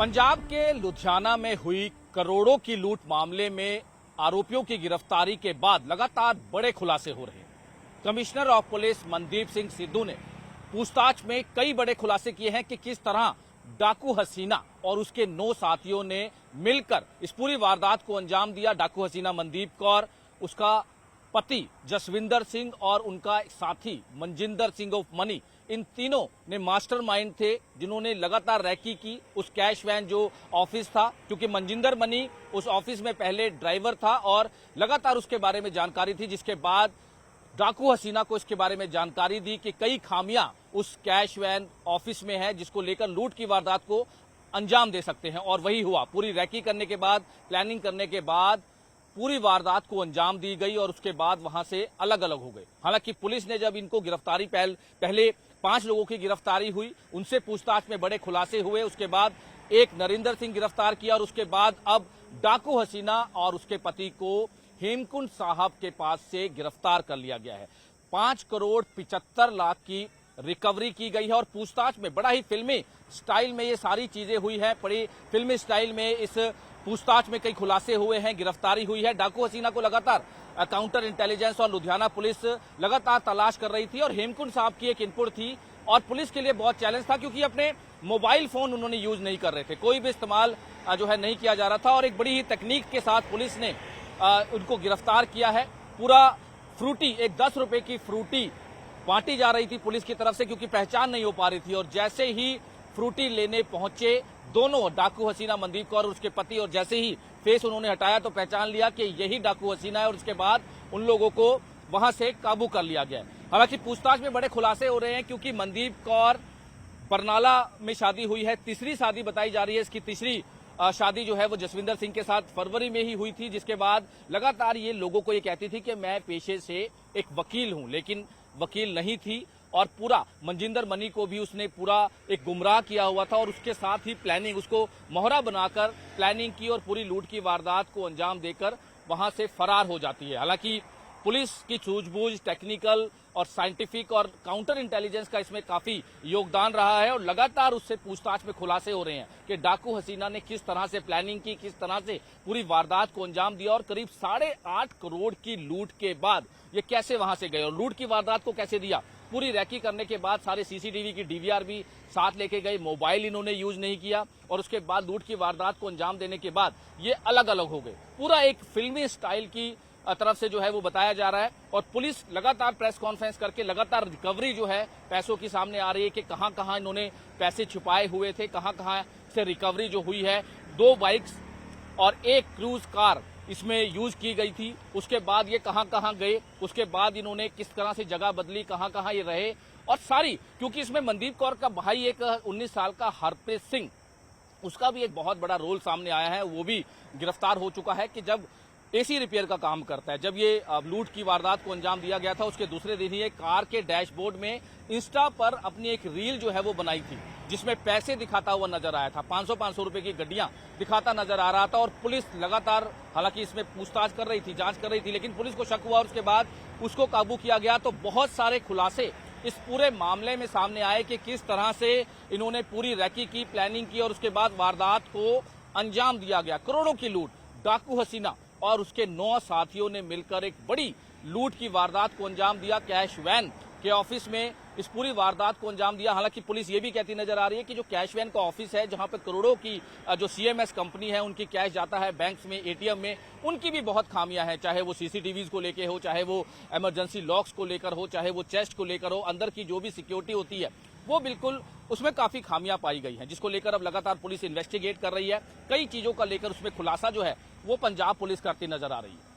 पंजाब के लुधियाना में हुई करोड़ों की लूट मामले में आरोपियों की गिरफ्तारी के बाद लगातार बड़े खुलासे हो रहे हैं। Commissioner of police Mandeep Singh Sidhu ने पूछताछ में कई बड़े खुलासे किए हैं कि किस तरह डाकू हसीना और उसके 9 साथियों ने मिलकर इस पूरी वारदात को अंजाम दिया। डाकू हसीना मनदीप कौर, उसका पति जसविंदर सिंह और उनका साथी मनजिंदर सिंह ऑफ मनी, इन तीनों ने मास्टरमाइंड थे जिन्होंने लगातार रैकी की उस कैश वैन जो ऑफिस था, क्योंकि मनजिंदर मनी उस ऑफिस में पहले ड्राइवर था और लगातार उसके बारे में जानकारी थी, जिसके बाद डाकू हसीना को इसके बारे में जानकारी दी कि कई खामियां उस कैश वैन ऑफिस में है जिसको लेकर लूट की वारदात को अंजाम दे सकते हैं। और वही हुआ। पूरी रैकी करने के बाद, प्लानिंग करने के बाद पूरी वारदात को अंजाम दी गई और उसके बाद वहां से अलग अलग हो गए। हालांकि पुलिस ने जब इनको गिरफ्तारी पहले 5 लोगों की गिरफ्तारी हुई, उनसे पूछताछ में बड़े खुलासे हुए, उसके बाद एक नरेंद्र सिंह गिरफ्तार किया और उसके बाद अब डाकू हसीना और उसके पति को हेमकुंड साहब के पास से गिरफ्तार कर लिया गया है। 5 करोड़ 75 लाख की रिकवरी की गई है और पूछताछ में बड़ा ही फिल्मी स्टाइल में ये सारी चीजें हुई है। बड़ी फिल्मी स्टाइल में इस पूछताछ में कई खुलासे हुए हैं, गिरफ्तारी हुई है। डाकू हसीना को लगातार काउंटर इंटेलिजेंस और लुधियाना पुलिस लगातार तलाश कर रही थी और हेमकुंड साहब की एक इनपुट थी और पुलिस के लिए बहुत चैलेंज था, क्योंकि अपने मोबाइल फोन उन्होंने यूज नहीं कर रहे थे, कोई भी इस्तेमाल जो है नहीं किया जा रहा था और एक बड़ी ही तकनीक के साथ पुलिस ने उनको गिरफ्तार किया है। पूरा फ्रूटी, एक 10 रुपए की फ्रूटी बांटी जा रही थी पुलिस की तरफ से, क्योंकि पहचान नहीं हो पा रही थी और जैसे ही फ्रूटी लेने पहुंचे दोनों, डाकू हसीना मनदीप कौर और उसके पति, और जैसे ही फेस उन्होंने हटाया तो पहचान लिया कि यही डाकू हसीना है और उसके बाद उन लोगों को वहां से काबू कर लिया गया। हालांकि पूछताछ में बड़े खुलासे हो रहे हैं, क्योंकि मनदीप कौर बरनाला में शादी हुई है, तीसरी शादी बताई जा रही है। इसकी तीसरी शादी जो है वो जसविंदर सिंह के साथ फरवरी में ही हुई थी, जिसके बाद लगातार ये लोगों को ये कहती थी कि मैं पेशे से एक वकील हूं, लेकिन वकील नहीं थी और पूरा मनजिंदर मनी को भी उसने पूरा एक गुमराह किया हुआ था और उसके साथ ही प्लानिंग, उसको मोहरा बनाकर प्लानिंग की और पूरी लूट की वारदात को अंजाम देकर वहां से फरार हो जाती है। हालांकि पुलिस की सूझबूझ, टेक्निकल और साइंटिफिक और काउंटर इंटेलिजेंस का इसमें काफी योगदान रहा है और लगातार उससे पूछताछ में खुलासे हो रहे हैं कि डाकू हसीना ने किस तरह से प्लानिंग की, किस तरह से पूरी वारदात को अंजाम दिया और करीब 8.5 करोड़ की लूट के बाद ये कैसे वहां से गए और लूट की वारदात को कैसे दिया। पूरी रैकी करने के बाद सारे सीसीटीवी की डीवीआर भी साथ लेके गए, मोबाइल इन्होंने यूज नहीं किया और उसके बाद लूट की वारदात को अंजाम देने के बाद ये अलग अलग हो गए। पूरा एक फिल्मी स्टाइल की तरफ से जो है वो बताया जा रहा है और पुलिस लगातार प्रेस कॉन्फ्रेंस करके लगातार रिकवरी जो है पैसों की सामने आ रही है कि कहां कहां इन्होंने पैसे छुपाए हुए थे, कहां कहां से रिकवरी जो हुई है। 2 बाइक्स और 1 क्रूज कार इसमें यूज की गई थी। उसके बाद ये कहां कहां गए, उसके बाद इन्होंने किस तरह से जगह बदली, कहां कहां ये रहे और सारी, क्योंकि इसमें मनदीप कौर का भाई एक 19 साल का हरप्रीत सिंह, उसका भी एक बहुत बड़ा रोल सामने आया है, वो भी गिरफ्तार हो चुका है कि जब एसी रिपेयर का काम करता है। जब ये लूट की वारदात को अंजाम दिया गया था उसके दूसरे दिन ही एक कार के डैशबोर्ड में इंस्टा पर अपनी एक रील जो है वो बनाई थी, जिसमें पैसे दिखाता हुआ नजर आया था, 500-500 रुपए की गड्डियां दिखाता नजर आ रहा था और पुलिस लगातार, हालांकि इसमें पूछताछ कर रही थी, जांच कर रही थी, लेकिन पुलिस को शक हुआ और उसके बाद उसको काबू किया गया। तो बहुत सारे खुलासे इस पूरे मामले में सामने आए कि किस तरह से इन्होंने पूरी रैकी की, प्लानिंग की और उसके बाद वारदात को अंजाम दिया गया। करोड़ों की लूट, डाकू हसीना और उसके 9 साथियों ने मिलकर एक बड़ी लूट की वारदात को अंजाम दिया। कैश वैन के ऑफिस में इस पूरी वारदात को अंजाम दिया। हालांकि पुलिस ये भी कहती नजर आ रही है कि जो कैश वैन का ऑफिस है, जहां पर करोड़ों की जो सीएमएस कंपनी है उनकी कैश जाता है बैंक्स में, एटीएम में, उनकी भी बहुत खामियां हैं, चाहे वो सीसीटीवीज को लेकर हो, चाहे वो इमरजेंसी लॉक्स को लेकर हो, चाहे वो चेस्ट को लेकर हो, अंदर की जो भी सिक्योरिटी होती है वो बिल्कुल उसमें काफी खामियां पाई गई हैं, जिसको लेकर अब लगातार पुलिस इन्वेस्टिगेट कर रही है। कई चीजों का लेकर उसमें खुलासा जो है वो पंजाब पुलिस करती नजर आ रही है।